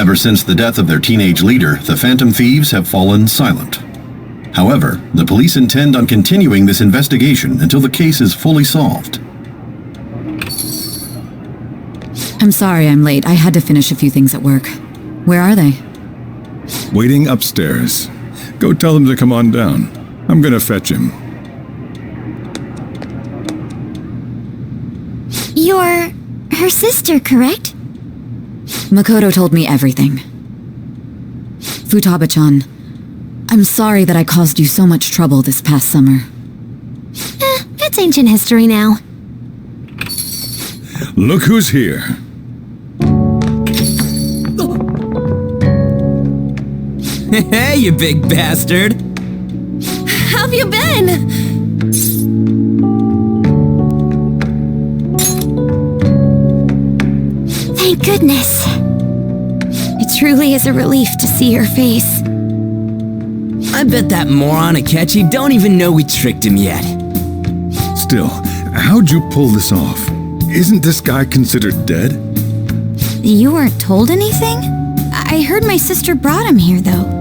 Ever since the death of their teenage leader, the Phantom Thieves have fallen silent. However, the police intend on continuing this investigation until the case is fully solved. I'm sorry I'm late. I had to finish a few things at work. Where are they? Waiting upstairs. Go tell them to come on down. I'm gonna fetch him. You're her sister, correct? Makoto told me everything. Futaba-chan, I'm sorry that I caused you so much trouble this past summer. It's ancient history now. Look who's here. Hey, you big bastard! How've you been? Thank goodness. It truly is a relief to see your face. I bet that moron Akechi don't even know we tricked him yet. Still, how'd you pull this off? Isn't this guy considered dead? You weren't told anything? I heard my sister brought him here, though.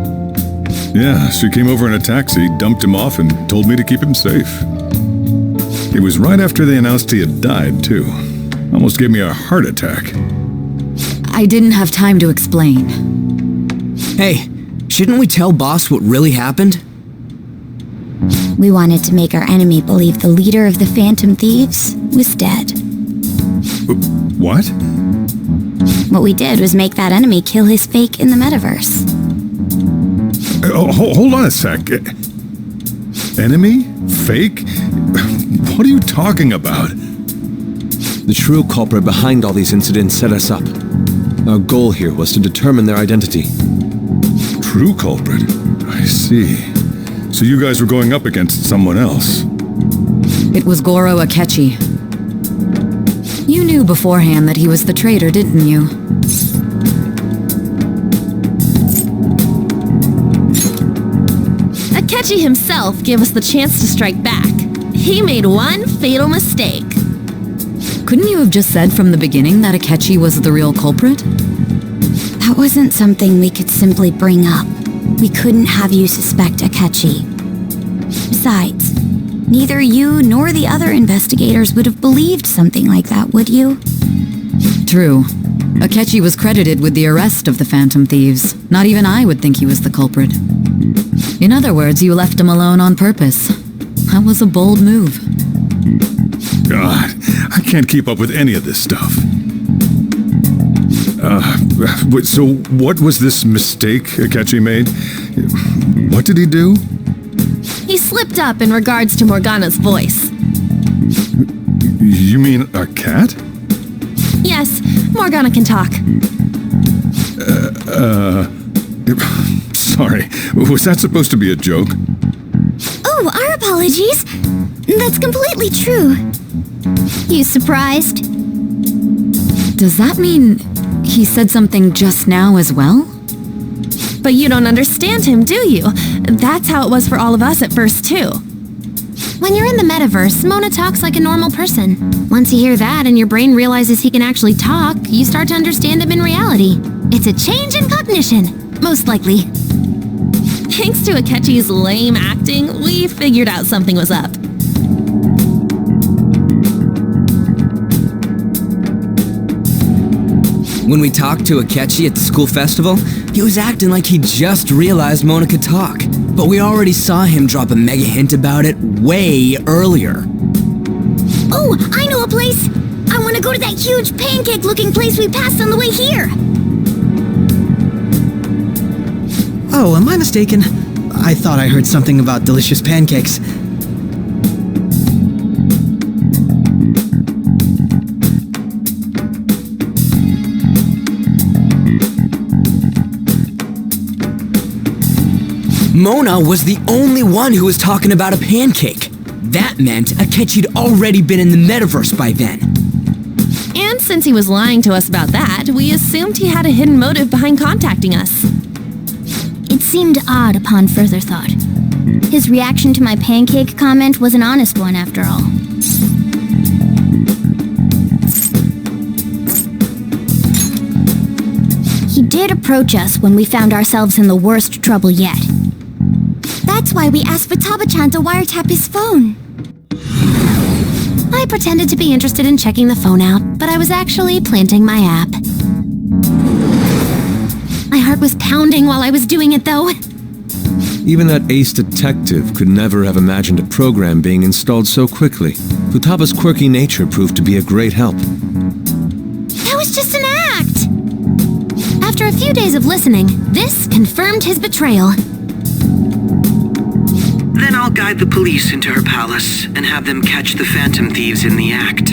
Yeah, she came over in a taxi, dumped him off, and told me to keep him safe. It was right after they announced he had died, too. Almost gave me a heart attack. I didn't have time to explain. Hey, shouldn't we tell boss what really happened? We wanted to make our enemy believe the leader of the Phantom Thieves was dead. What? What we did was make that enemy kill his fake in the metaverse. Hold on a sec. Enemy? Fake? What are you talking about? The true culprit behind all these incidents set us up. Our goal here was to determine their identity. True culprit? I see. So you guys were going up against someone else. It was Goro Akechi. You knew beforehand that he was the traitor, didn't you? Akechi himself gave us the chance to strike back. He made one fatal mistake. Couldn't you have just said from the beginning that Akechi was the real culprit? That wasn't something we could simply bring up. We couldn't have you suspect Akechi. Besides, neither you nor the other investigators would have believed something like that, would you? True. Akechi was credited with the arrest of the Phantom Thieves. Not even I would think he was the culprit. In other words, you left him alone on purpose. That was a bold move. God, I can't keep up with any of this stuff. So what was this mistake Akechi made? What did he do? He slipped up in regards to Morgana's voice. You mean a cat? Yes, Morgana can talk. Sorry, was that supposed to be a joke? Oh, our apologies. That's completely true. You surprised? Does that mean he said something just now as well? But you don't understand him, do you? That's how it was for all of us at first, too. When you're in the metaverse, Mona talks like a normal person. Once you hear that and your brain realizes he can actually talk, you start to understand him in reality. It's a change in cognition, most likely. Thanks to Akechi's lame acting, we figured out something was up. When we talked to Akechi at the school festival, he was acting like he just realized Mona could talk. But we already saw him drop a mega hint about it way earlier. Oh, I know a place! I want to go to that huge pancake-looking place we passed on the way here! Oh, am I mistaken? I thought I heard something about delicious pancakes. Mona was the only one who was talking about a pancake. That meant Akechi'd already been in the metaverse by then. And since he was lying to us about that, we assumed he had a hidden motive behind contacting us. It seemed odd upon further thought. His reaction to my pancake comment was an honest one, after all. He did approach us when we found ourselves in the worst trouble yet. That's why we asked Futaba-chan to wiretap his phone. I pretended to be interested in checking the phone out, but I was actually planting my app. My heart was pounding while I was doing it, though. Even that ace detective could never have imagined a program being installed so quickly. Futaba's quirky nature proved to be a great help. That was just an act! After a few days of listening, this confirmed his betrayal. Then I'll guide the police into her palace and have them catch the Phantom Thieves in the act.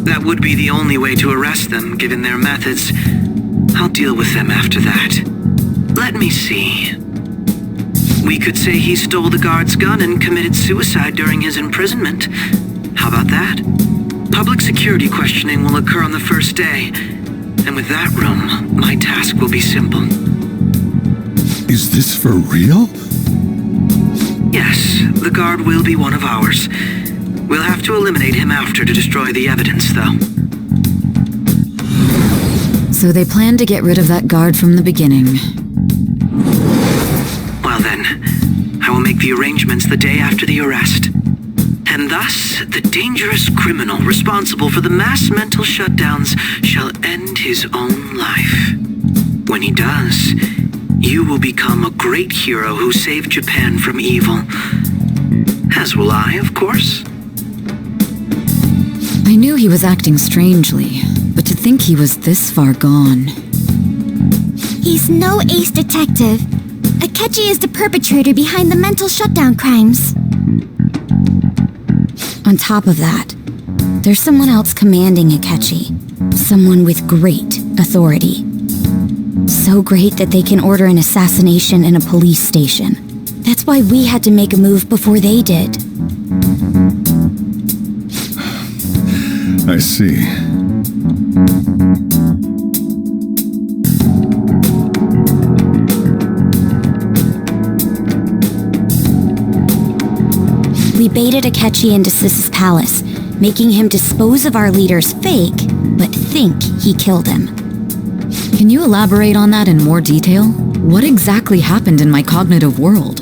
That would be the only way to arrest them, given their methods. I'll deal with them after that. Let me see. We could say he stole the guard's gun and committed suicide during his imprisonment. How about that? Public security questioning will occur on the first day. And with that room, my task will be simple. Is this for real? Yes, the guard will be one of ours. We'll have to eliminate him after to destroy the evidence, though. So they planned to get rid of that guard from the beginning. Well then, I will make the arrangements the day after the arrest. And thus, the dangerous criminal responsible for the mass mental shutdowns shall end his own life. When he does, you will become a great hero who saved Japan from evil. As will I, of course. I knew he was acting strangely, but to think he was this far gone. He's no ace detective. Akechi is the perpetrator behind the mental shutdown crimes. On top of that, there's someone else commanding Akechi. Someone with great authority. So great that they can order an assassination in a police station. That's why we had to make a move before they did. I see. We baited Akechi into Sis's palace, making him dispose of our leader's fake, but think he killed him. Can you elaborate on that in more detail? What exactly happened in my cognitive world?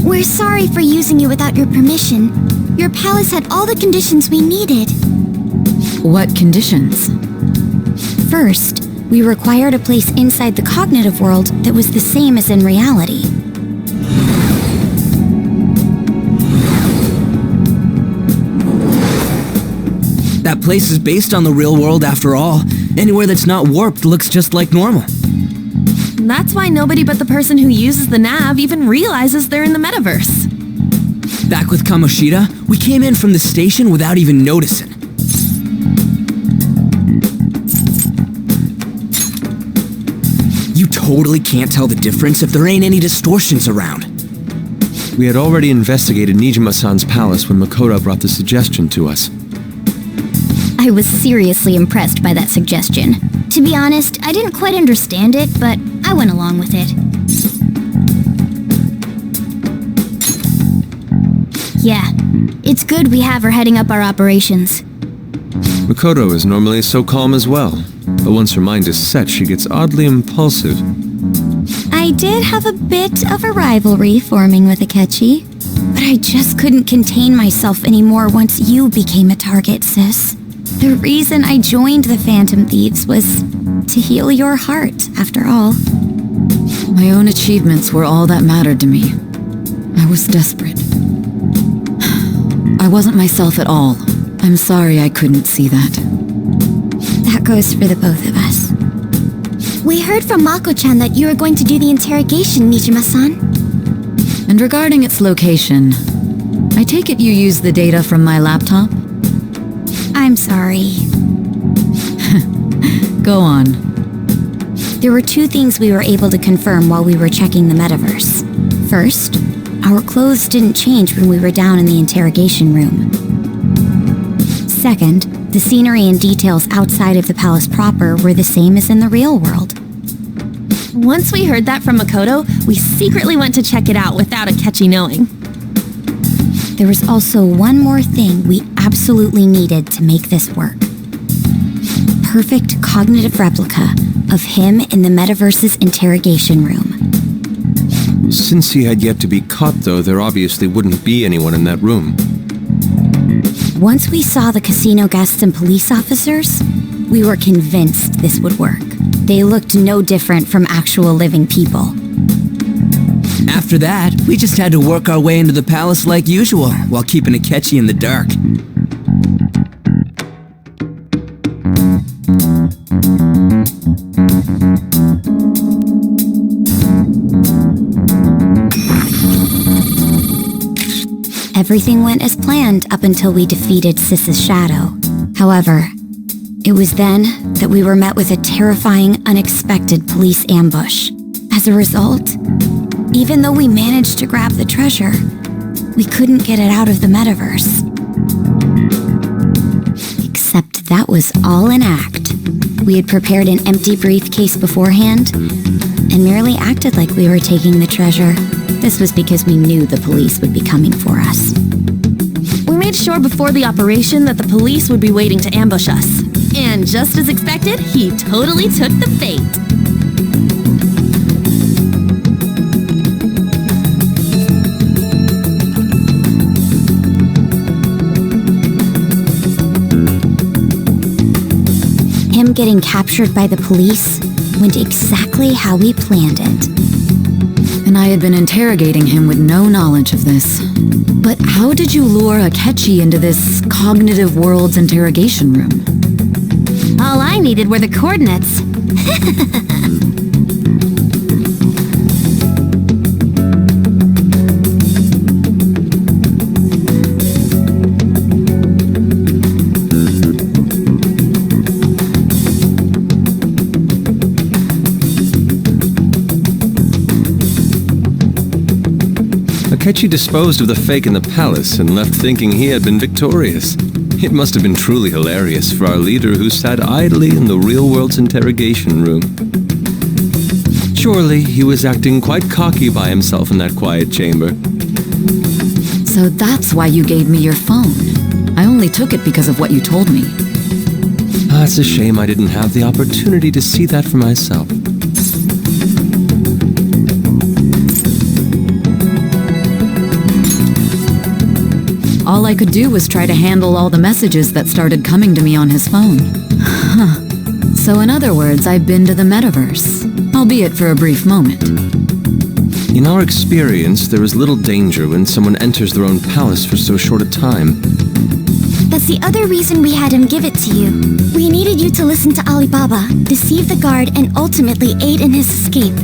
We're sorry for using you without your permission. Your palace had all the conditions we needed. What conditions? First, we required a place inside the cognitive world that was the same as in reality. That place is based on the real world after all. Anywhere that's not warped looks just like normal. That's why nobody but the person who uses the nav even realizes they're in the metaverse. Back with Kamoshida, we came in from the station without even noticing. You totally can't tell the difference if there ain't any distortions around. We had already investigated Nijima-san's palace when Makoto brought the suggestion to us. I was seriously impressed by that suggestion. To be honest, I didn't quite understand it, but I went along with it. Yeah, it's good we have her heading up our operations. Makoto is normally so calm as well, but once her mind is set, she gets oddly impulsive. I did have a bit of a rivalry forming with Akechi, but I just couldn't contain myself anymore once you became a target, sis. The reason I joined the Phantom Thieves was to heal your heart, after all. My own achievements were all that mattered to me. I was desperate. I wasn't myself at all. I'm sorry I couldn't see that. That goes for the both of us. We heard from Mako-chan that you were going to do the interrogation, Nijima-san. And regarding its location, I take it you used the data from my laptop? I'm sorry. Go on. There were two things we were able to confirm while we were checking the metaverse. First, our clothes didn't change when we were down in the interrogation room. Second, the scenery and details outside of the palace proper were the same as in the real world. Once we heard that from Makoto, we secretly went to check it out without Akechi knowing. There was also one more thing we absolutely needed to make this work. perfect cognitive replica of him in the metaverse's interrogation room. Since he had yet to be caught, though, there obviously wouldn't be anyone in that room. Once we saw the casino guests and police officers, we were convinced this would work. They looked no different from actual living people. After that, we just had to work our way into the palace like usual, while keeping Akechi in the dark. Everything went as planned up until we defeated Sis's shadow. However, it was then that we were met with a terrifying, unexpected police ambush. As a result, even though we managed to grab the treasure, we couldn't get it out of the metaverse. Except that was all an act. We had prepared an empty briefcase beforehand and merely acted like we were taking the treasure. This was because we knew the police would be coming for us. We made sure before the operation that the police would be waiting to ambush us. And just as expected, he totally took the bait. Him getting captured by the police went exactly how we planned it. And I had been interrogating him with no knowledge of this. But how did you lure Akechi into this cognitive world's interrogation room? All I needed were the coordinates. Akechi disposed of the fake in the palace and left thinking he had been victorious. It must have been truly hilarious for our leader who sat idly in the real world's interrogation room. Surely he was acting quite cocky by himself in that quiet chamber. So that's why you gave me your phone. I only took it because of what you told me. It's a shame I didn't have the opportunity to see that for myself. All I could do was try to handle all the messages that started coming to me on his phone. Huh. So in other words, I've been to the metaverse, albeit for a brief moment. In our experience, there is little danger when someone enters their own palace for so short a time. That's the other reason we had him give it to you. We needed you to listen to Alibaba, deceive the guard, and ultimately aid in his escape.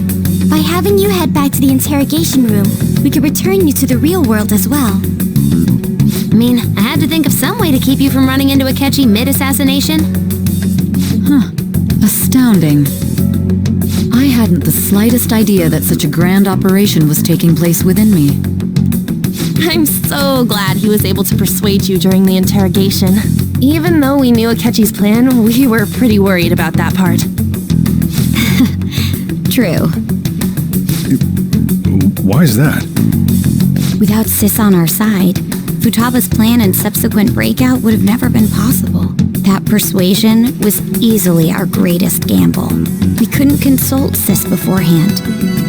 By having you head back to the interrogation room, we could return you to the real world as well. I mean, I had to think of some way to keep you from running into Akechi mid-assassination. Huh. Astounding. I hadn't the slightest idea that such a grand operation was taking place within me. I'm so glad he was able to persuade you during the interrogation. Even though we knew Akechi's plan, we were pretty worried about that part. True. Why is that? Without Sis on our side, Futaba's plan and subsequent breakout would have never been possible. That persuasion was easily our greatest gamble. We couldn't consult Sis beforehand.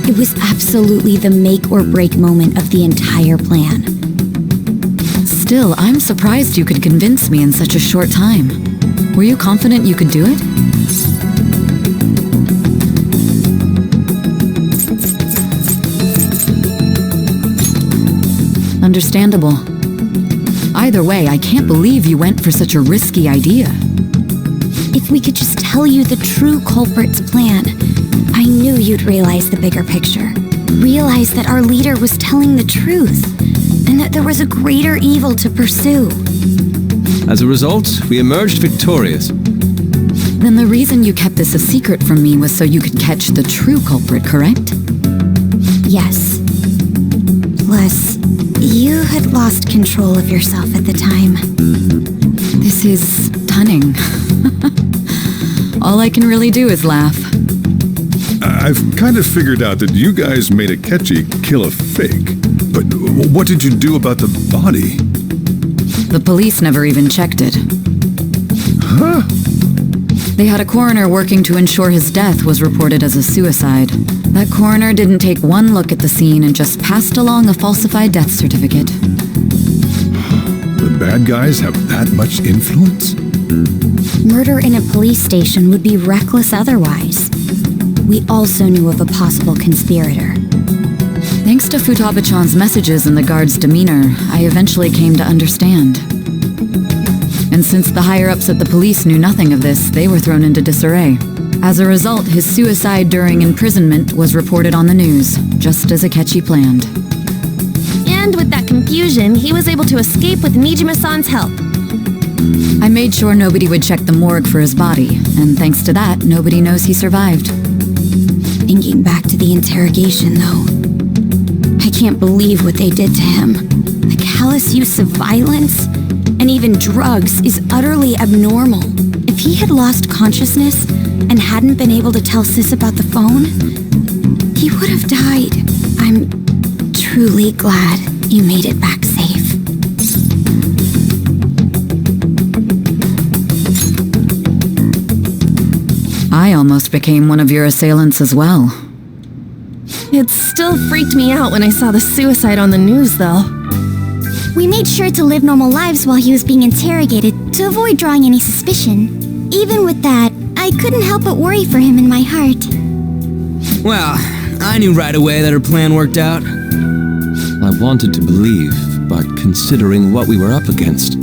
It was absolutely the make or break moment of the entire plan. Still, I'm surprised you could convince me in such a short time. Were you confident you could do it? Understandable. Either way, I can't believe you went for such a risky idea. If we could just tell you the true culprit's plan, I knew you'd realize the bigger picture. Realize that our leader was telling the truth, and that there was a greater evil to pursue. As a result, we emerged victorious. Then the reason you kept this a secret from me was so you could catch the true culprit, correct? Yes. Plus, you had lost control of yourself at the time. This is stunning. All I can really do is laugh. I've kind of figured out that you guys made Akechi kill a fake. But what did you do about the body? The police never even checked it. Huh? They had a coroner working to ensure his death was reported as a suicide. That coroner didn't take one look at the scene and just passed along a falsified death certificate. The bad guys have that much influence? Murder in a police station would be reckless otherwise. We also knew of a possible conspirator. Thanks to Futaba-chan's messages and the guard's demeanor, I eventually came to understand. And since the higher-ups at the police knew nothing of this, they were thrown into disarray. As a result, his suicide during imprisonment was reported on the news, just as Akechi planned. And with that confusion, he was able to escape with Nijima-san's help. I made sure nobody would check the morgue for his body, and thanks to that, nobody knows he survived. Thinking back to the interrogation, though, I can't believe what they did to him. The callous use of violence, and even drugs, is utterly abnormal. If he had lost consciousness and hadn't been able to tell Sis about the phone, he would have died. I'm truly glad you made it back safe. I almost became one of your assailants as well. It still freaked me out when I saw the suicide on the news, though. We made sure to live normal lives while he was being interrogated to avoid drawing any suspicion. Even with that, I couldn't help but worry for him in my heart. Well, I knew right away that her plan worked out. I wanted to believe, but considering what we were up against.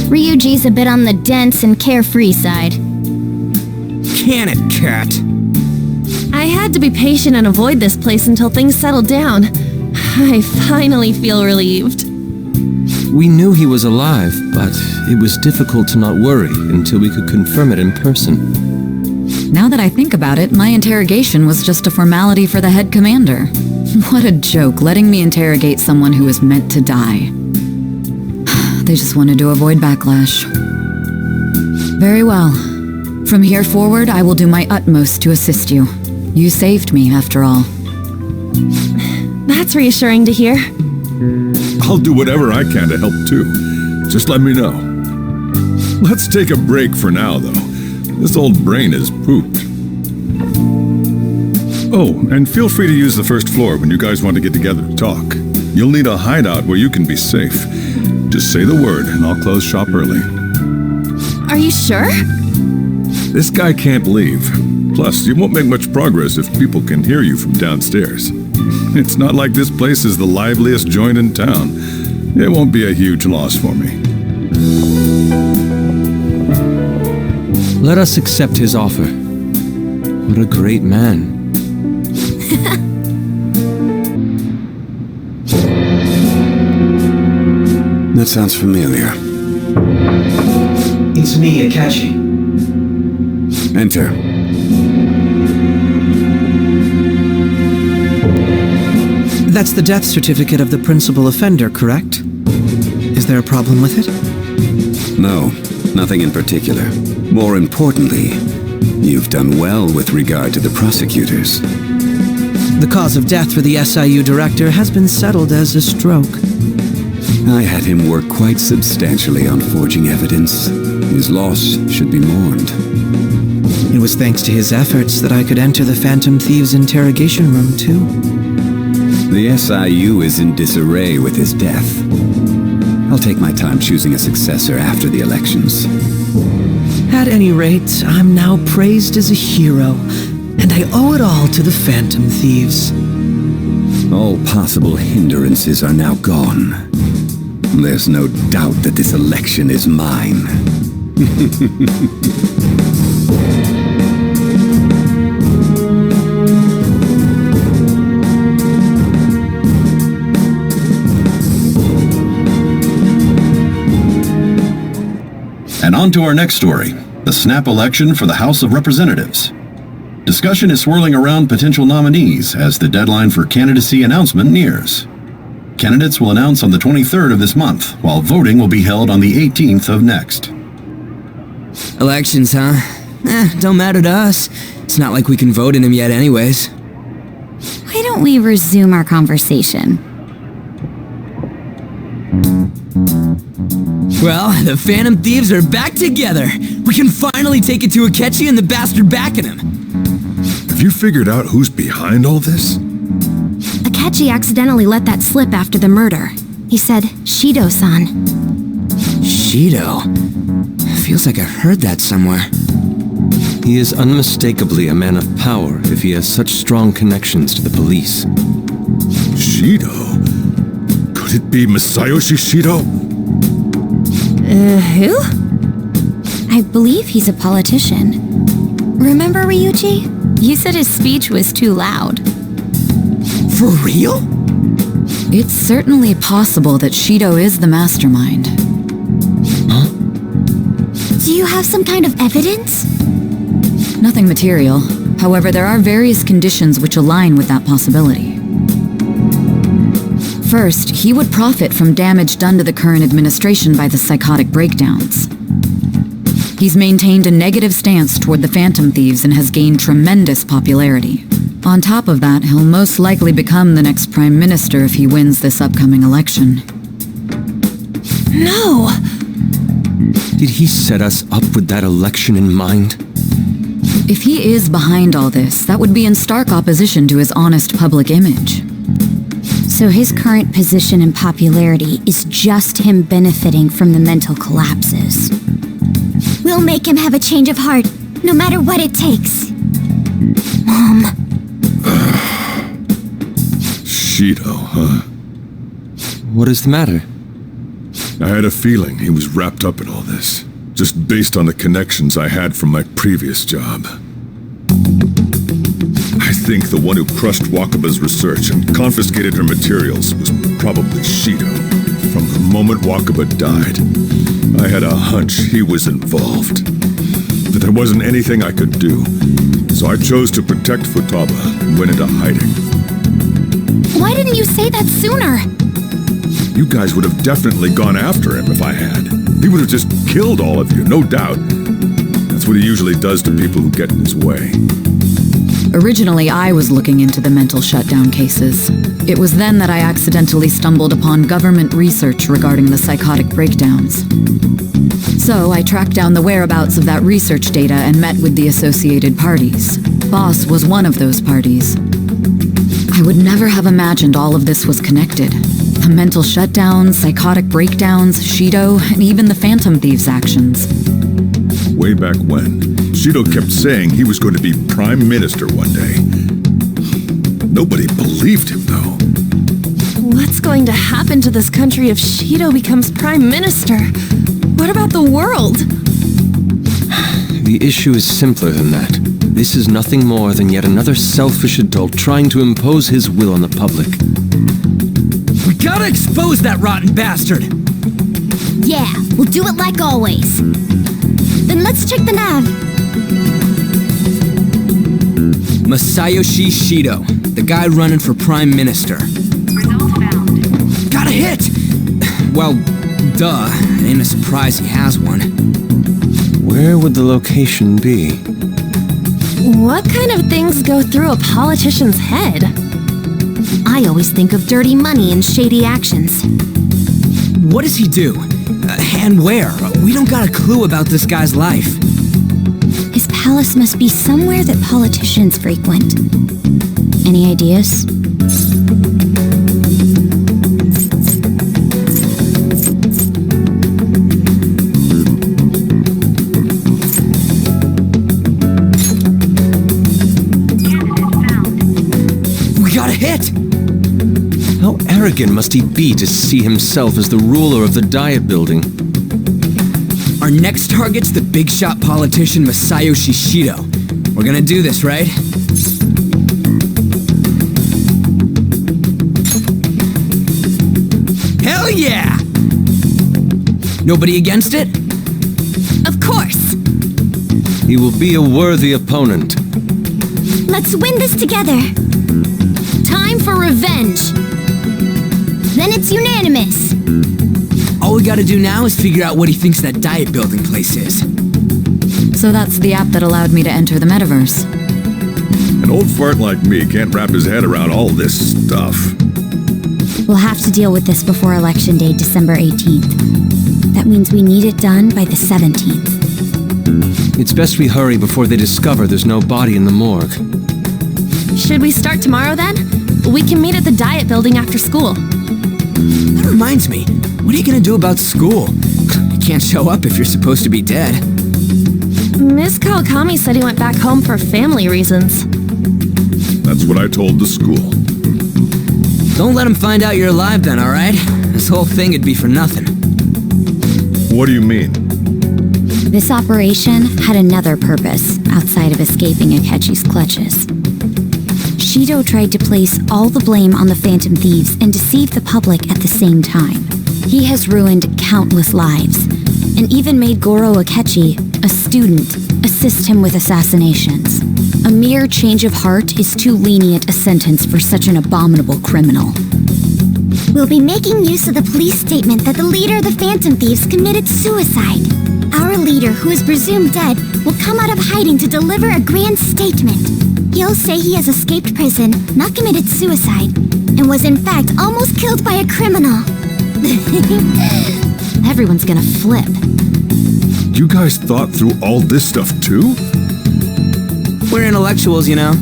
Ryuji's a bit on the dense and carefree side. Can it, cat? I had to be patient and avoid this place until things settled down. I finally feel relieved. We knew he was alive, but it was difficult to not worry until we could confirm it in person. Now that I think about it, my interrogation was just a formality for the head commander. What a joke, letting me interrogate someone who was meant to die. They just wanted to avoid backlash. Very well. From here forward, I will do my utmost to assist you. You saved me, after all. That's reassuring to hear. I'll do whatever I can to help too. Just let me know. Let's take a break for now, though. This old brain is pooped. Oh, and feel free to use the first floor when you guys want to get together to talk. You'll need a hideout where you can be safe. Just say the word and I'll close shop early. Are you sure? This guy can't leave. Plus, you won't make much progress if people can hear you from downstairs. It's not like this place is the liveliest joint in town. It won't be a huge loss for me. Let us accept his offer. What a great man. That sounds familiar. It's me, Akechi. Enter. That's the death certificate of the principal offender, correct? Is there a problem with it? No, nothing in particular. More importantly, you've done well with regard to the prosecutors. The cause of death for the SIU director has been settled as a stroke. I had him work quite substantially on forging evidence. His loss should be mourned. It was thanks to his efforts that I could enter the Phantom Thieves' interrogation room, too. The SIU is in disarray with his death. I'll take my time choosing a successor after the elections. At any rate, I'm now praised as a hero, and I owe it all to the Phantom Thieves. All possible hindrances are now gone. There's no doubt that this election is mine. And on to our next story, the snap election for the House of Representatives. Discussion is swirling around potential nominees as the deadline for candidacy announcement nears. Candidates will announce on the 23rd of this month, while voting will be held on the 18th of next. Elections, huh? Don't matter to us. It's not like we can vote in them yet anyways. Why don't we resume our conversation? Well, the Phantom Thieves are back together. We can finally take it to Akechi and the bastard backing him. Have you figured out who's behind all this? Akechi accidentally let that slip after the murder. He said, Shido-san. Shido? Feels like I heard that somewhere. He is unmistakably a man of power if he has such strong connections to the police. Shido? Could it be Masayoshi Shido? Who? I believe he's a politician. Remember, Ryuji? You said his speech was too loud. For real? It's certainly possible that Shido is the mastermind. Do you have some kind of evidence? Nothing material. However, there are various conditions which align with that possibility. First, he would profit from damage done to the current administration by the psychotic breakdowns. He's maintained a negative stance toward the Phantom Thieves and has gained tremendous popularity. On top of that, he'll most likely become the next Prime Minister if he wins this upcoming election. No! Did he set us up with that election in mind? If he is behind all this, that would be in stark opposition to his honest public image. So his current position and popularity is just him benefiting from the mental collapses. We'll make him have a change of heart, no matter what it takes. Mom. Shido, huh? What is the matter? I had a feeling he was wrapped up in all this, just based on the connections I had from my previous job. I think the one who crushed Wakaba's research and confiscated her materials was probably Shido. From the moment Wakaba died, I had a hunch he was involved. But there wasn't anything I could do, so I chose to protect Futaba and went into hiding. Why didn't you say that sooner? You guys would have definitely gone after him if I had. He would have just killed all of you, no doubt. That's what he usually does to people who get in his way. Originally, I was looking into the mental shutdown cases. It was then that I accidentally stumbled upon government research regarding the psychotic breakdowns. So I tracked down the whereabouts of that research data and met with the associated parties. Boss was one of those parties. I would never have imagined all of this was connected. The mental shutdowns, psychotic breakdowns, Shido, and even the Phantom Thieves' actions. Way back when, Shido kept saying he was going to be Prime Minister one day. Nobody believed him, though. What's going to happen to this country if Shido becomes Prime Minister? What about the world? The issue is simpler than that. This is nothing more than yet another selfish adult trying to impose his will on the public. We gotta expose that rotten bastard! Yeah, we'll do it like always. Then let's check the nav. Masayoshi Shido, the guy running for Prime Minister. Results found. Got a hit! Well, duh. Ain't a surprise he has one. Where would the location be? What kind of things go through a politician's head? I always think of dirty money and shady actions. What does he do? And where? We don't got a clue about this guy's life. His palace must be somewhere that politicians frequent. Any ideas? We got a hit! How arrogant must he be to see himself as the ruler of the Diet Building? Our next target's the big shot politician Masayoshi Shido. We're gonna do this, right? Hell yeah! Nobody against it? Of course! He will be a worthy opponent. Let's win this together. Time for revenge! Then it's unanimous. All we gotta do now is figure out what he thinks that Diet Building place is. So that's the app that allowed me to enter the metaverse. An old fart like me can't wrap his head around all this stuff. We'll have to deal with this before Election Day, December 18th. That means we need it done by the 17th. It's best we hurry before they discover there's no body in the morgue. Should we start tomorrow then? We can meet at the Diet Building after school. That reminds me, what are you gonna do about school? You can't show up if you're supposed to be dead. Miss Kawakami said he went back home for family reasons. That's what I told the school. Don't let him find out you're alive then, alright? This whole thing would be for nothing. What do you mean? This operation had another purpose outside of escaping Akechi's clutches. Shido tried to place all the blame on the Phantom Thieves and deceive the public at the same time. He has ruined countless lives, and even made Goro Akechi, a student, assist him with assassinations. A mere change of heart is too lenient a sentence for such an abominable criminal. We'll be making use of the police statement that the leader of the Phantom Thieves committed suicide. Our leader, who is presumed dead, will come out of hiding to deliver a grand statement. He'll say he has escaped prison, not committed suicide, and was in fact almost killed by a criminal. Everyone's gonna flip. You guys thought through all this stuff too? We're intellectuals, you know.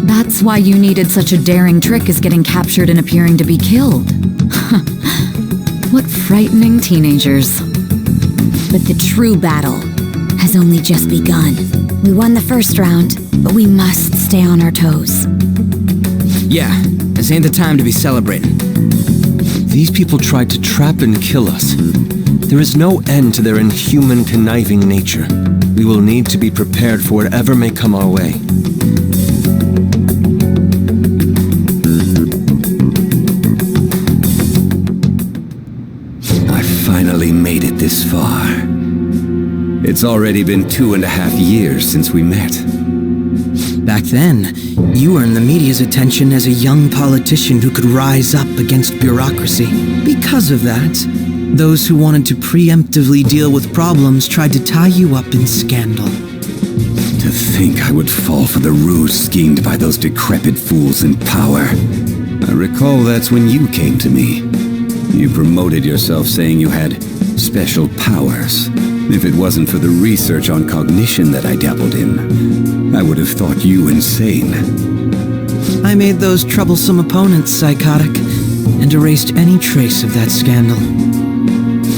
That's why you needed such a daring trick as getting captured and appearing to be killed. What frightening teenagers. But the true battle has only just begun. We won the first round, but we must stay on our toes. Yeah, this ain't the time to be celebrating. These people tried to trap and kill us. There is no end to their inhuman, conniving nature. We will need to be prepared for whatever may come our way. I finally made it this far. It's already been 2.5 years since we met. Back then, you earned the media's attention as a young politician who could rise up against bureaucracy. Because of that, those who wanted to preemptively deal with problems tried to tie you up in scandal. To think I would fall for the ruse schemed by those decrepit fools in power. I recall that's when you came to me. You promoted yourself saying you had special powers. If it wasn't for the research on cognition that I dabbled in, I would have thought you insane. I made those troublesome opponents psychotic and erased any trace of that scandal.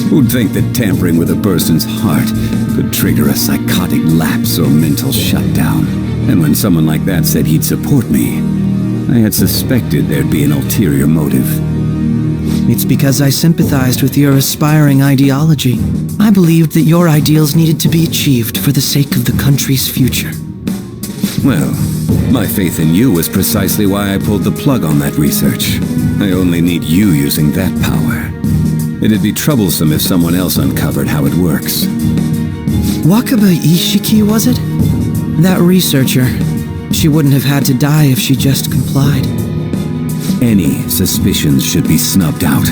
Who'd think that tampering with a person's heart could trigger a psychotic lapse or mental shutdown? And when someone like that said he'd support me, I had suspected there'd be an ulterior motive. It's because I sympathized with your aspiring ideology. I believed that your ideals needed to be achieved for the sake of the country's future. Well, my faith in you was precisely why I pulled the plug on that research. I only need you using that power. It'd be troublesome if someone else uncovered how it works. Wakaba Ishiki, was it? That researcher. She wouldn't have had to die if she just complied. Any suspicions should be snubbed out.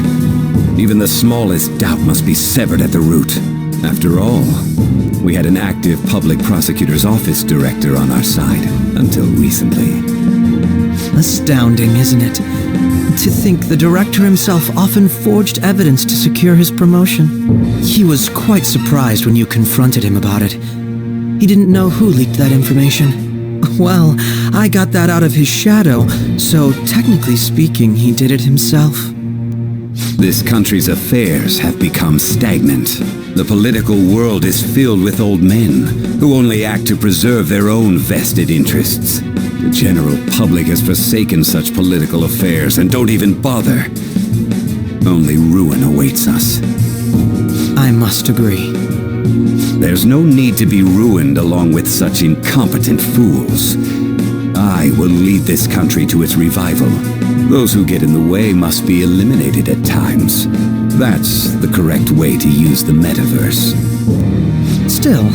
Even the smallest doubt must be severed at the root. After all, we had an active public prosecutor's office director on our side until recently. Astounding, isn't it? To think the director himself often forged evidence to secure his promotion. He was quite surprised when you confronted him about it. He didn't know who leaked that information. Well, I got that out of his shadow, so technically speaking, he did it himself. This country's affairs have become stagnant. The political world is filled with old men who only act to preserve their own vested interests. The general public has forsaken such political affairs and don't even bother. Only ruin awaits us. I must agree. There's no need to be ruined along with such incompetent fools. I will lead this country to its revival. Those who get in the way must be eliminated at times. That's the correct way to use the metaverse. Still,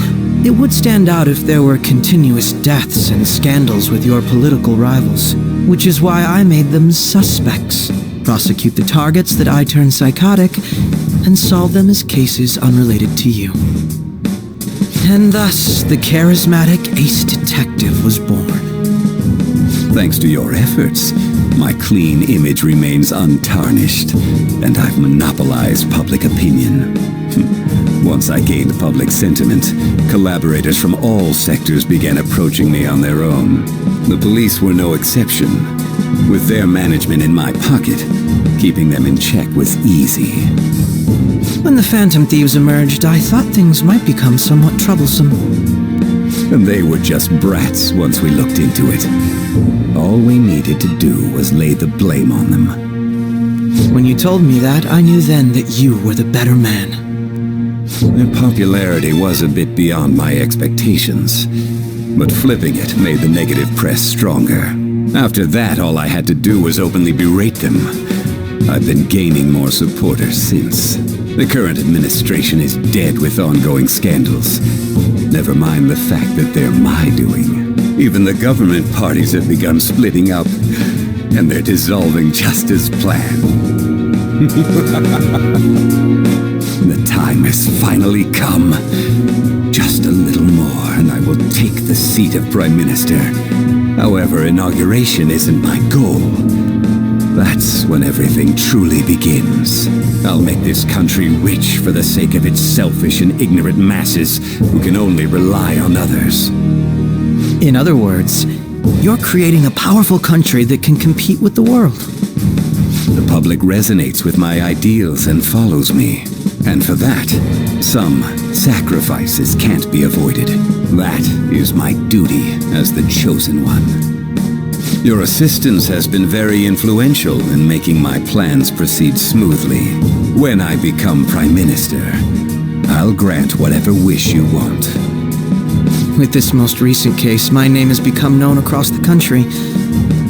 it would stand out if there were continuous deaths and scandals with your political rivals, which is why I made them suspects. Prosecute the targets that I turn psychotic, and solve them as cases unrelated to you. And thus, the charismatic ace detective was born. Thanks to your efforts, my clean image remains untarnished, and I've monopolized public opinion. Once I gained public sentiment, collaborators from all sectors began approaching me on their own. The police were no exception. With their management in my pocket, keeping them in check was easy. When the Phantom Thieves emerged, I thought things might become somewhat troublesome. And they were just brats once we looked into it. All we needed to do was lay the blame on them. When you told me that, I knew then that you were the better man. Their popularity was a bit beyond my expectations, but flipping it made the negative press stronger. After that, all I had to do was openly berate them. I've been gaining more supporters since. The current administration is dead with ongoing scandals. Never mind the fact that they're my doing. Even the government parties have begun splitting up, and they're dissolving just as planned. The time has finally come. Just a little more, and I will take the seat of Prime Minister. However, inauguration isn't my goal. That's when everything truly begins. I'll make this country rich for the sake of its selfish and ignorant masses who can only rely on others. In other words, you're creating a powerful country that can compete with the world. The public resonates with my ideals and follows me. And for that, some sacrifices can't be avoided. That is my duty as the chosen one. Your assistance has been very influential in making my plans proceed smoothly. When I become Prime Minister, I'll grant whatever wish you want. With this most recent case, my name has become known across the country,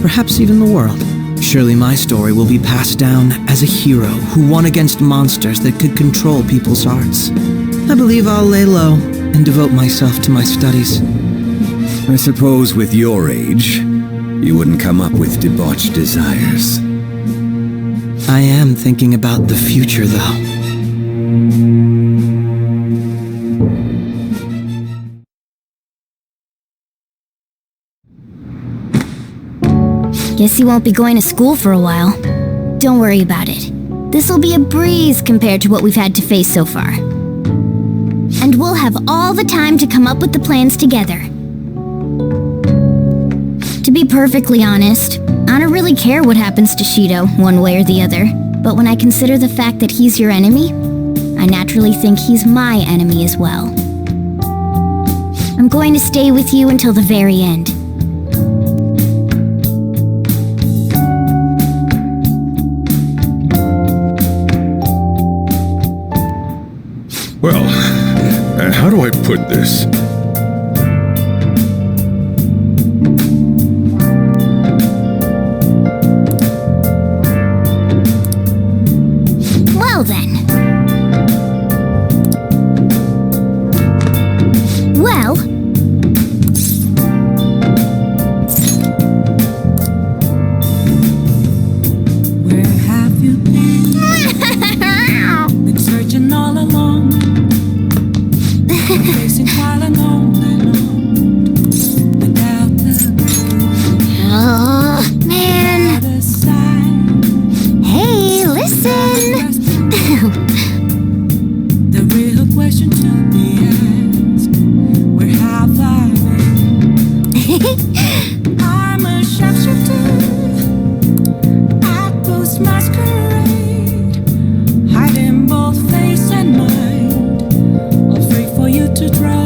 perhaps even the world. Surely my story will be passed down as a hero who won against monsters that could control people's hearts. I believe I'll lay low and devote myself to my studies. I suppose with your age, you wouldn't come up with debauched desires. I am thinking about the future, though. Guess you won't be going to school for a while. Don't worry about it. This'll be a breeze compared to what we've had to face so far. And we'll have all the time to come up with the plans together. To be perfectly honest, I don't really care what happens to Shido, one way or the other. But when I consider the fact that he's your enemy, I naturally think he's my enemy as well. I'm going to stay with you until the very end. Well, how do I put this? Well then. Well. Where have you been? Been searching all along. Facing while alone without the Oh, man. other side. Hey, listen. The real question to be asked: where have I been? I'm a sharpshooter at Ghost Masquerade, hiding both face and mind, all free for you to draw.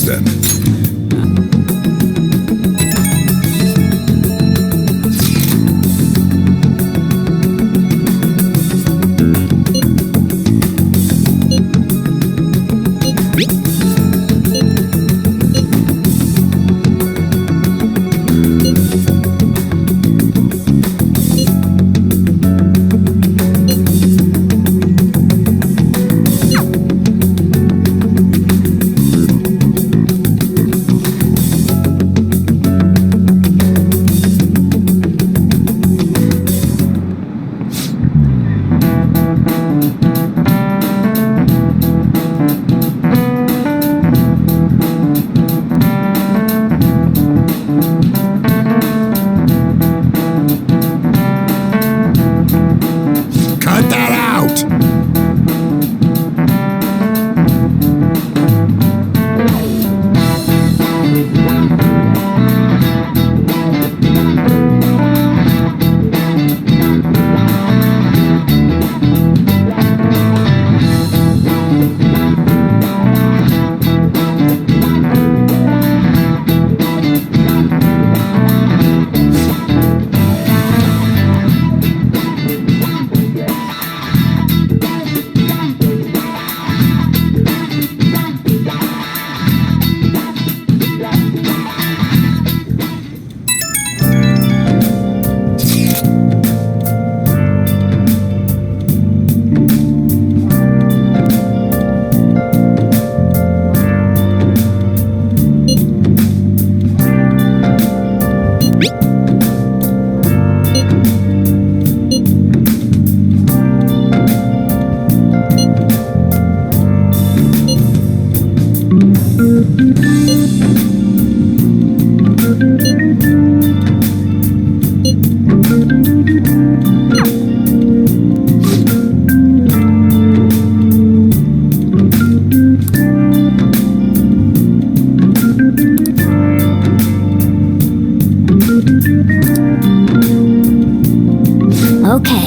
then. Okay.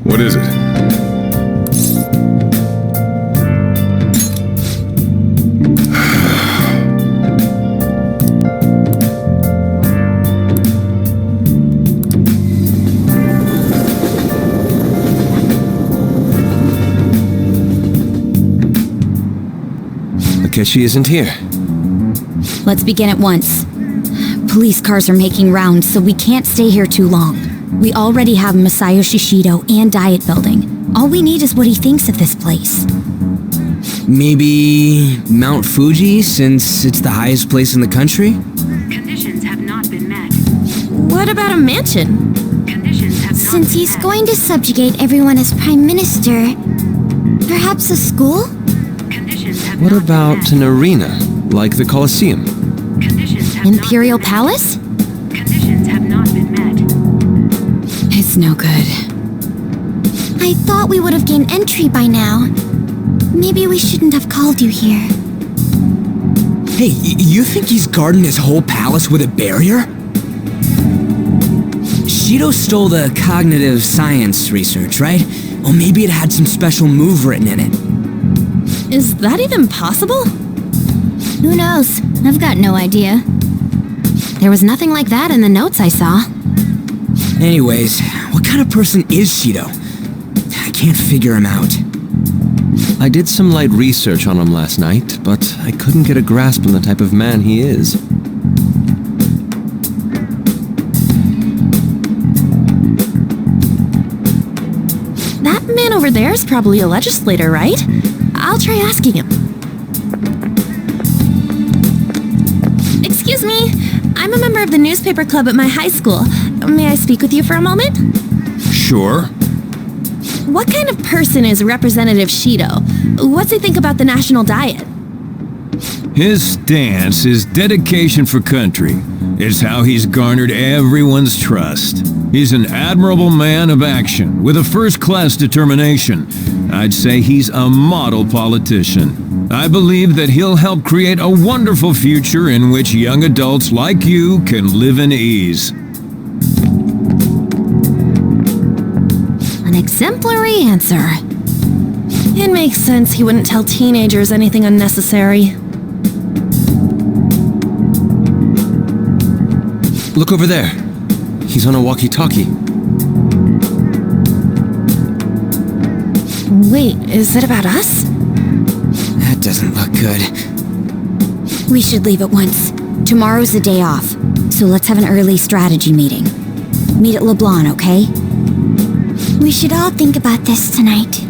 What is it? Akechi isn't here. Let's begin at once. Police cars are making rounds, so we can't stay here too long. We already have Masayo Shishido and Diet Building. All we need is what he thinks of this place. Maybe Mount Fuji, since it's the highest place in the country? Conditions have not been met. What about a mansion? Conditions have not Since been he's met. going to subjugate everyone as Prime Minister, perhaps a school? Conditions have What not about been an arena, like the Colosseum? met. Conditions have Imperial not been Palace? met. Conditions have not been met. It's no good. I thought we would have gained entry by now. Maybe we shouldn't have called you here. Hey, you think he's guarding his whole palace with a barrier? Shido stole the cognitive science research, right? Or maybe it had some special move written in it. Is that even possible? Who knows? I've got no idea. There was nothing like that in the notes I saw. Anyways, what kind of person is Shido? I can't figure him out. I did some light research on him last night, but I couldn't get a grasp on the type of man he is. That man over there is probably a legislator, right? I'll try asking him. Excuse me, I'm a member of the newspaper club at my high school. May I speak with you for a moment? Sure. What kind of person is Representative Shido? What's he think about the national diet? His stance is dedication for country. It's how he's garnered everyone's trust. He's an admirable man of action with a first-class determination. I'd say he's a model politician. I believe that he'll help create a wonderful future in which young adults like you can live in ease. An exemplary answer. It makes sense he wouldn't tell teenagers anything unnecessary. Look over there. He's on a walkie-talkie. Wait, is it about us? That doesn't look good. We should leave at once. Tomorrow's the day off, so let's have an early strategy meeting. Meet at LeBlanc, okay? We should all think about this tonight.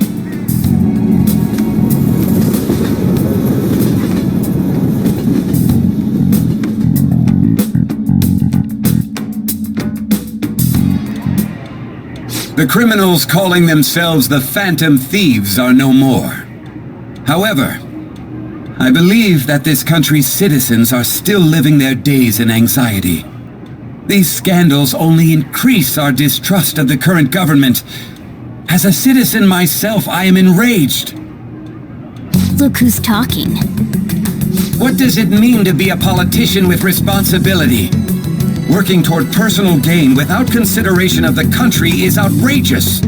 The criminals calling themselves the Phantom Thieves are no more. However, I believe that this country's citizens are still living their days in anxiety. These scandals only increase our distrust of the current government. As a citizen myself, I am enraged. Look who's talking. What does it mean to be a politician with responsibility? Working toward personal gain without consideration of the country is outrageous.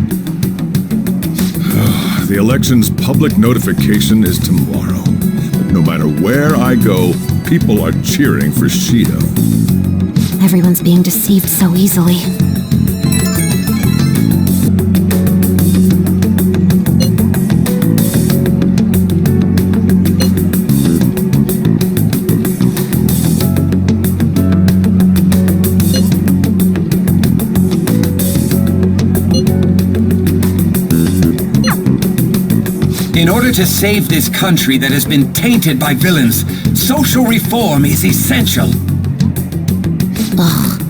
The election's public notification is tomorrow. But no matter where I go, people are cheering for Shido. Everyone's being deceived so easily. In order to save this country that has been tainted by villains, social reform is essential. Ugh.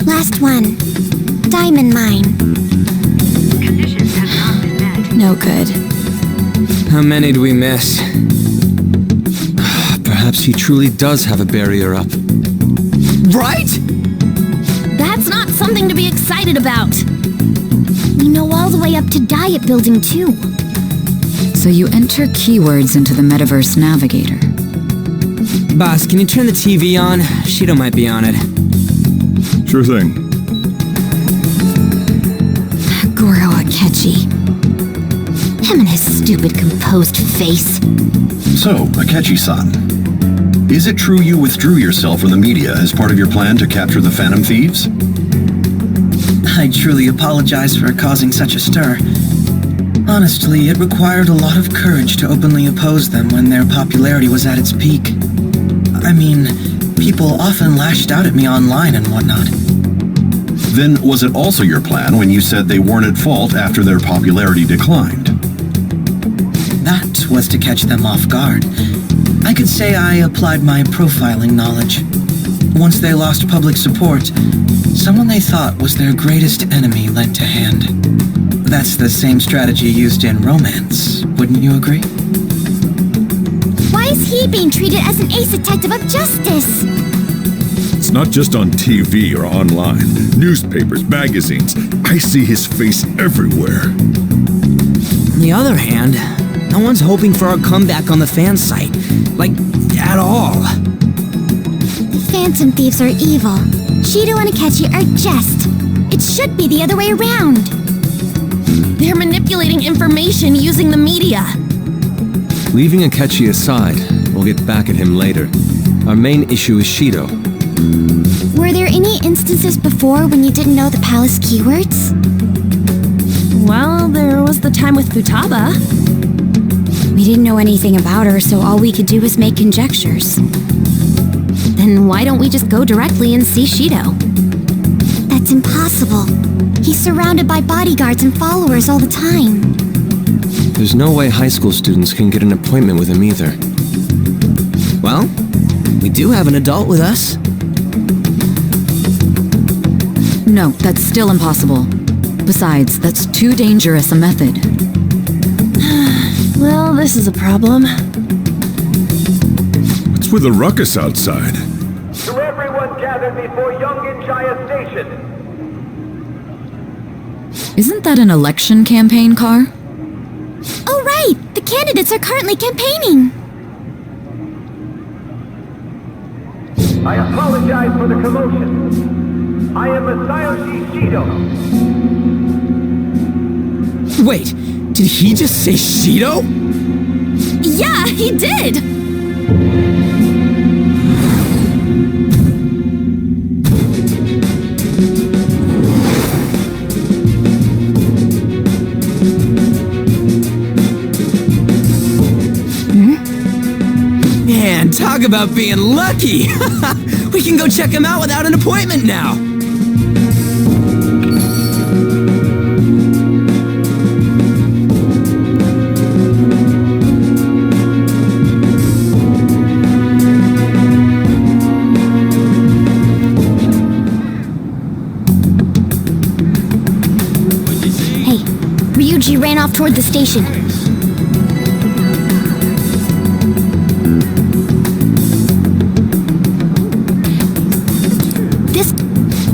Last one. Diamond mine. Conditions have not been met. No good. How many do we miss? Perhaps he truly does have a barrier up. Right? That's not something to be excited about. We know all the way up to Diet Building, too. So you enter keywords into the Metaverse Navigator. Boss, can you turn the TV on? Shido might be on it. Sure thing. Goro Akechi. Him and his stupid composed face. So, Akechi-san, is it true you withdrew yourself from the media as part of your plan to capture the Phantom Thieves? I truly apologize for causing such a stir. Honestly, it required a lot of courage to openly oppose them when their popularity was at its peak. I mean, people often lashed out at me online and whatnot. Then was it also your plan when you said they weren't at fault after their popularity declined? That was to catch them off guard. I could say I applied my profiling knowledge. Once they lost public support, someone they thought was their greatest enemy lent a hand. That's the same strategy used in romance, wouldn't you agree? Why is he being treated as an ace detective of justice? It's not just on TV or online. Newspapers, magazines. I see his face everywhere. On the other hand, No one's hoping for our comeback on the fan site. Like, at all. Phantom Thieves are evil. Shido and Akechi are jest. It should be the other way around. They're manipulating information using the media. Leaving Akechi aside, we'll get back at him later. Our main issue is Shido. Were there any instances before when you didn't know the palace keywords? Well, there was the time with Futaba. We didn't know anything about her, so all we could do was make conjectures. Then why don't we just go directly and see Shido? That's impossible. He's surrounded by bodyguards and followers all the time. There's no way high school students can get an appointment with him either. Well, we do have an adult with us. No, that's still impossible. Besides, that's too dangerous a method. Well, this is a problem. What's with the ruckus outside? To everyone gathered before Yongen-Jaya Station. Isn't that an election campaign car? Oh, right! The candidates are currently campaigning! I apologize for the commotion. I am Masayoshi Shido. Wait, did he just say Shido? Yeah, he did! Man, talk about being lucky! We can go check him out without an appointment now! Hey, Ryuji ran off toward the station.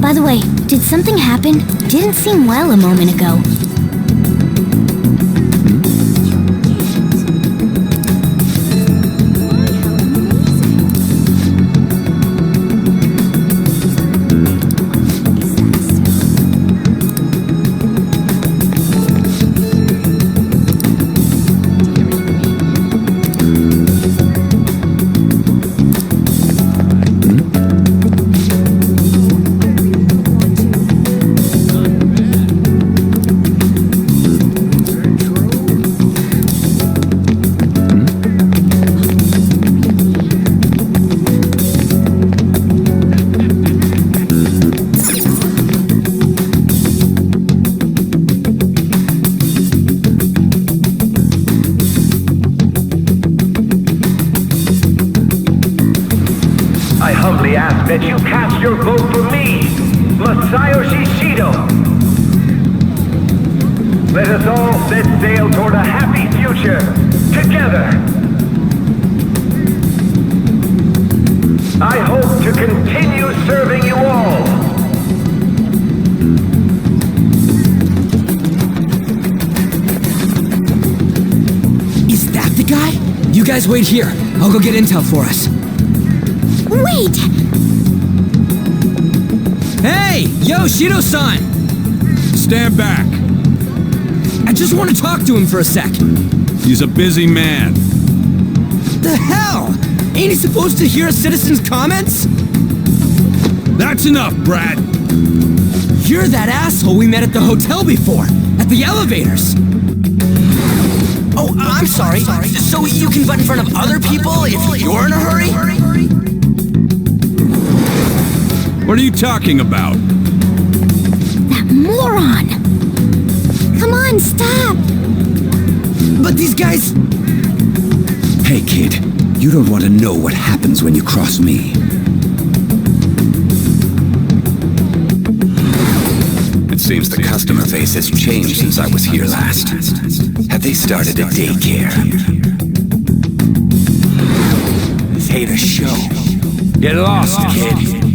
By the way, did something happen? Didn't seem well a moment ago. I humbly ask that you cast your vote for me, Masayoshi Shido. Let us all set sail toward a happy future, together. I hope to continue serving you all. Is that the guy? You guys wait here. I'll go get intel for us. Wait! Hey! Yo, Shido-san! Stand back. I just want to talk to him for a sec. He's a busy man. The hell? Ain't he supposed to hear a citizen's comments? That's enough, Brad. You're that asshole we met at the hotel before, at the elevators. Oh, I'm sorry. So you can butt in front of other people if you're in a hurry? What are you talking about? That moron! Come on, stop! But these guys... Hey, kid. You don't want to know what happens when you cross me. It seems the customer base has changed since I was here last. Have they started a daycare? Hey, the show. Get lost, kid.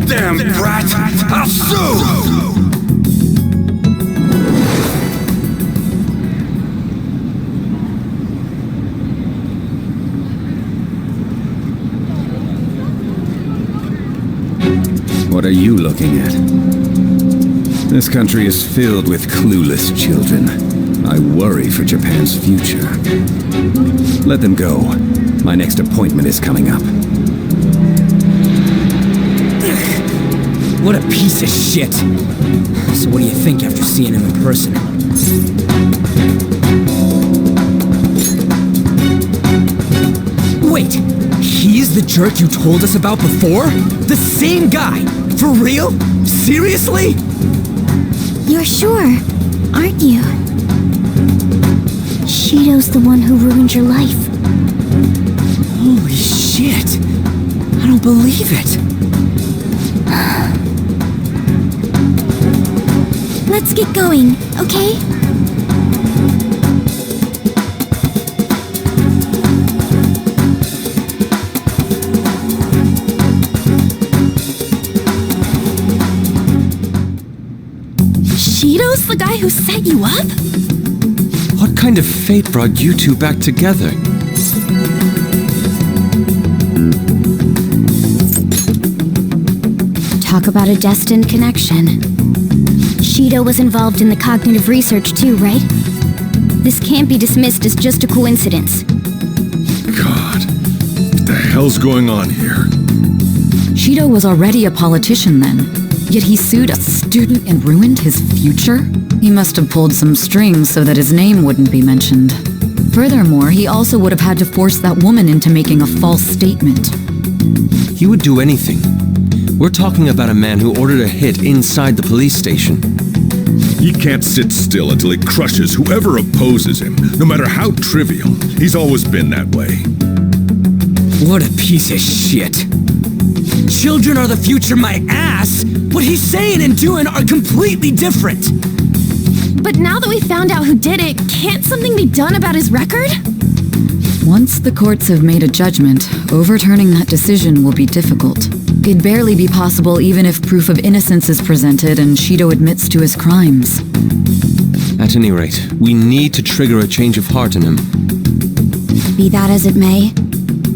Damn brat! I'll sue! What are you looking at? This country is filled with clueless children. I worry for Japan's future. Let them go. My next appointment is coming up. What a piece of shit. So what do you think after seeing him in person? Wait, he's the jerk you told us about before? The same guy? For real? Seriously? You're sure, aren't you? Shido's the one who ruined your life. Holy shit. I don't believe it. Let's get going, okay? Shido's the guy who set you up? What kind of fate brought you two back together? Talk about a destined connection. Shido was involved in the cognitive research too, right? This can't be dismissed as just a coincidence. God, what the hell's going on here? Shido was already a politician then, yet he sued a student and ruined his future? He must have pulled some strings so that his name wouldn't be mentioned. Furthermore, he also would have had to force that woman into making a false statement. He would do anything. We're talking about a man who ordered a hit inside the police station. He can't sit still until he crushes whoever opposes him, no matter how trivial. He's always been that way. What a piece of shit. Children are the future, my ass! What he's saying and doing are completely different! But now that we found out who did it, can't something be done about his record? Once the courts have made a judgment, overturning that decision will be difficult. It'd barely be possible even if proof of innocence is presented and Shido admits to his crimes. At any rate, we need to trigger a change of heart in him. Be that as it may,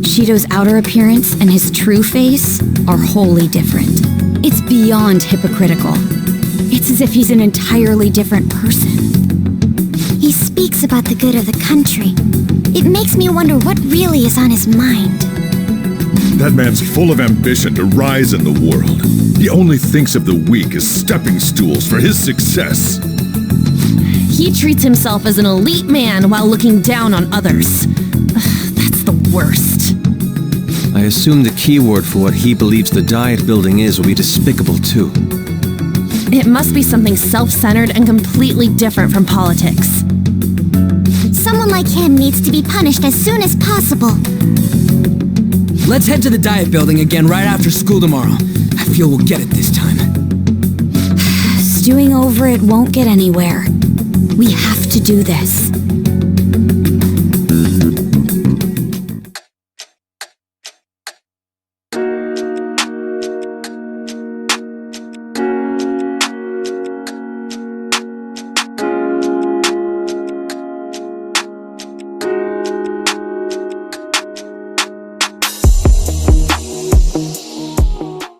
Shido's outer appearance and his true face are wholly different. It's beyond hypocritical. It's as if he's an entirely different person. He speaks about the good of the country. It makes me wonder what really is on his mind. That man's full of ambition to rise in the world. He only thinks of the weak as stepping stools for his success. He treats himself as an elite man while looking down on others. That's the worst. I assume the key word for what he believes the Diet Building is will be despicable too. It must be something self-centered and completely different from politics. Someone like him needs to be punished as soon as possible. Let's head to the Diet Building again right after school tomorrow. I feel we'll get it this time. Stewing over it won't get anywhere. We have to do this.